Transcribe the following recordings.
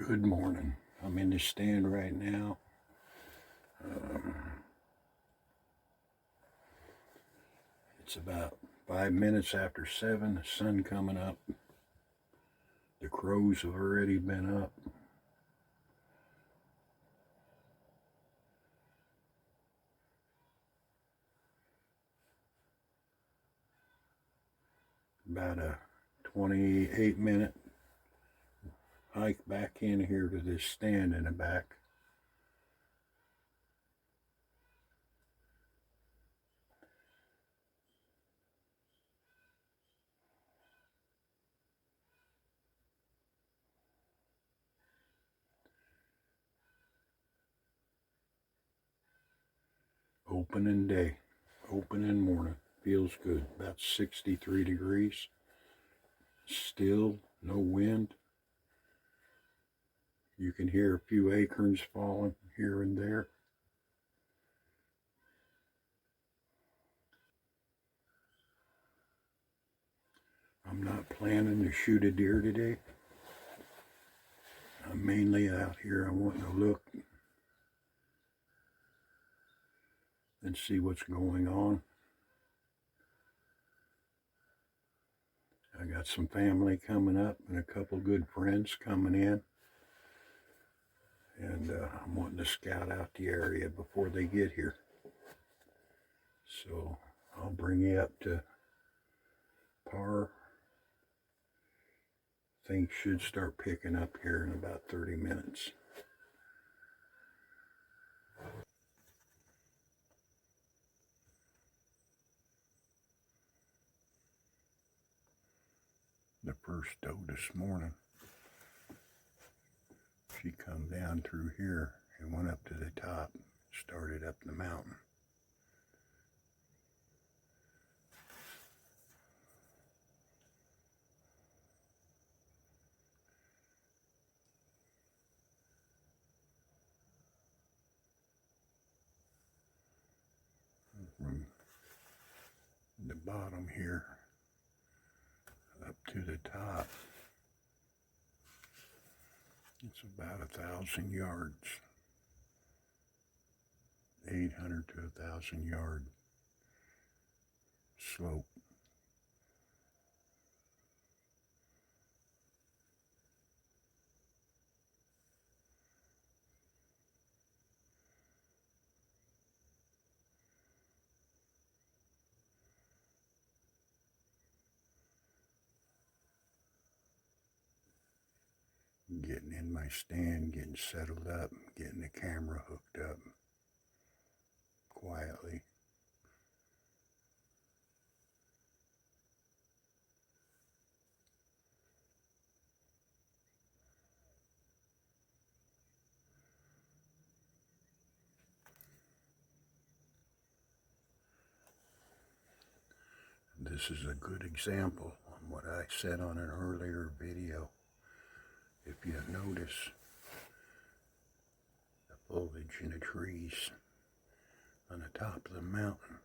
Good morning. I'm in the stand right now. It's about 5 minutes after 7. The sun coming up. The crows have already been up. About a 28-minute hike back in here to this stand in the back. Opening day, opening morning. Feels good. About 63 degrees. Still, no wind. You can hear a few acorns falling here and there. I'm not planning to shoot a deer today. I'm mainly out here. I want to look and see what's going on. I got some family coming up and a couple good friends coming in. And I'm wanting to scout out the area before they get here. So I'll bring you up to par. Things should start picking up here in about 30 minutes. The first doe this morning, she come down through here and went up to the top, started up the mountain. From the bottom here up to the top, it's about 1,000 yards, 800 to 1,000 yard slope. Getting in my stand, getting settled up, getting the camera hooked up quietly. This is a good example on what I said on an earlier video. If you notice the foliage in the trees on the top of the mountain,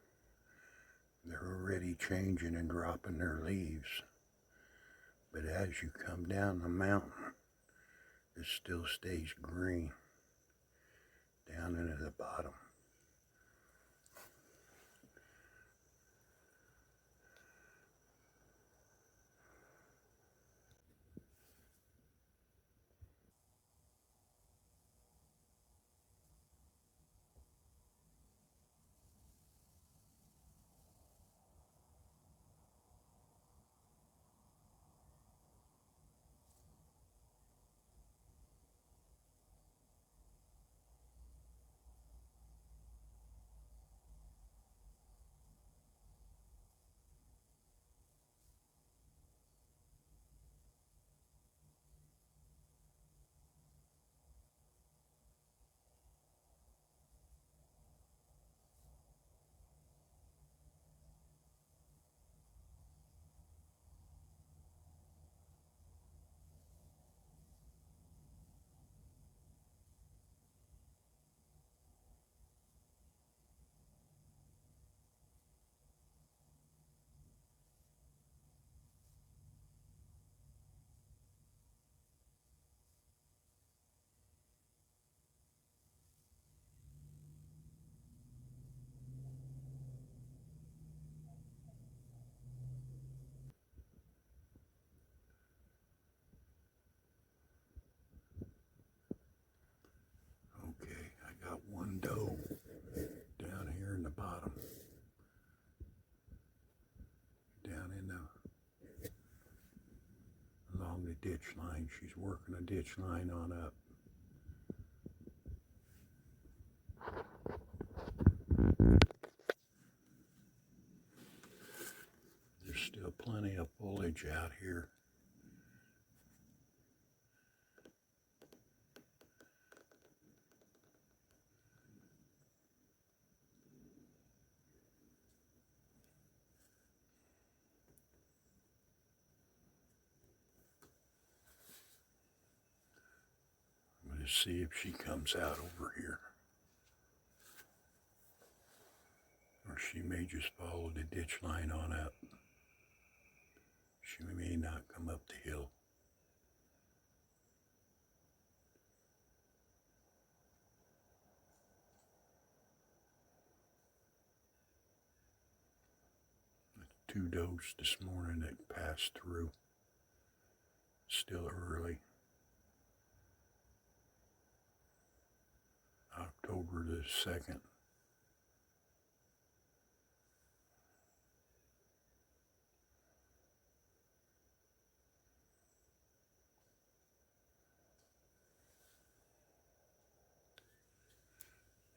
they're already changing and dropping their leaves. But as you come down the mountain, it still stays green down into the bottom. doe down here in the bottom, down in the, along the ditch line. She's working a ditch line on up. There's still plenty of foliage out here. I'm going to see if she comes out over here. Or she may just follow the ditch line on up. She may not come up the hill. Two does this morning that passed through. Still early. October the 2nd.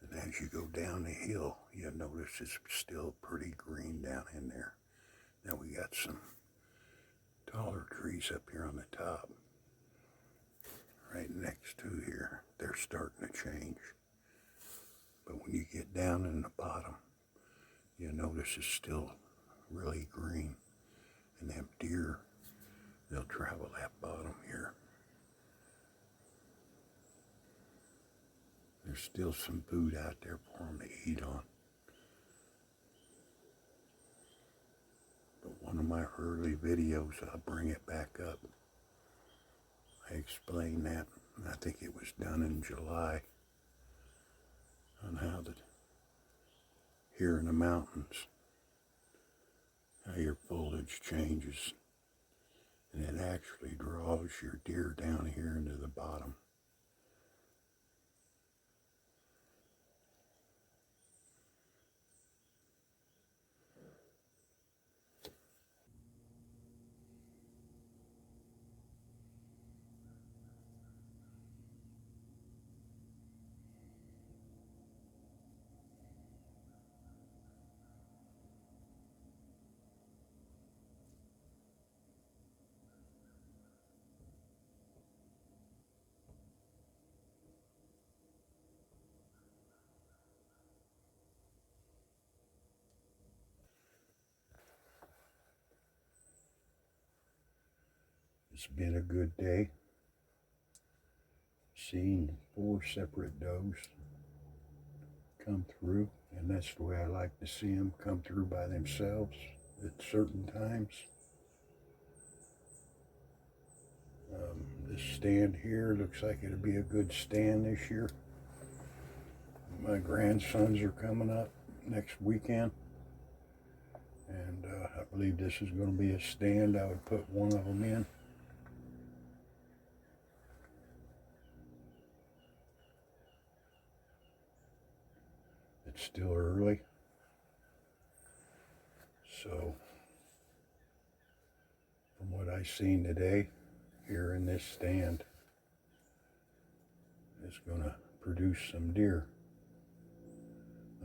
And as you go down the hill, you'll notice it's still pretty green down in there. Now we got some taller trees up here on the top. Right next to here, they're starting to change. But when you get down in the bottom, you'll notice it's still really green. And them deer, they'll travel that bottom here. There's still some food out there for them to eat on. But one of my early videos, I'll bring it back up. I explained that, and I think it was done in July, on how here in the mountains, how your foliage changes, and it actually draws your deer down here into the bottom. It's been a good day. Seen 4 separate does come through, and that's the way I like to see them come through by themselves at certain times. This stand here looks like it'll be a good stand this year. My grandsons are coming up next weekend, and I believe this is going to be a stand. I would put one of them in. It's still early, so from what I've seen today here in this stand, it's going to produce some deer.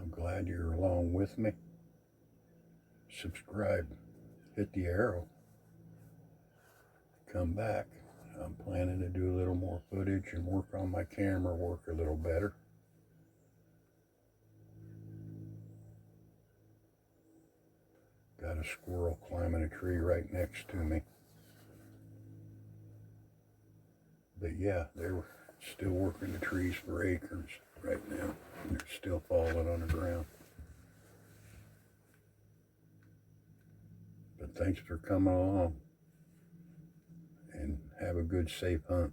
I'm glad you're along with me. Subscribe, hit the arrow, come back. I'm planning to do a little more footage and work on my camera work a little better. Got a squirrel climbing a tree right next to me. But yeah, they're still working the trees for acorns right now. And they're still falling on the ground. But thanks for coming along. And have a good, safe hunt.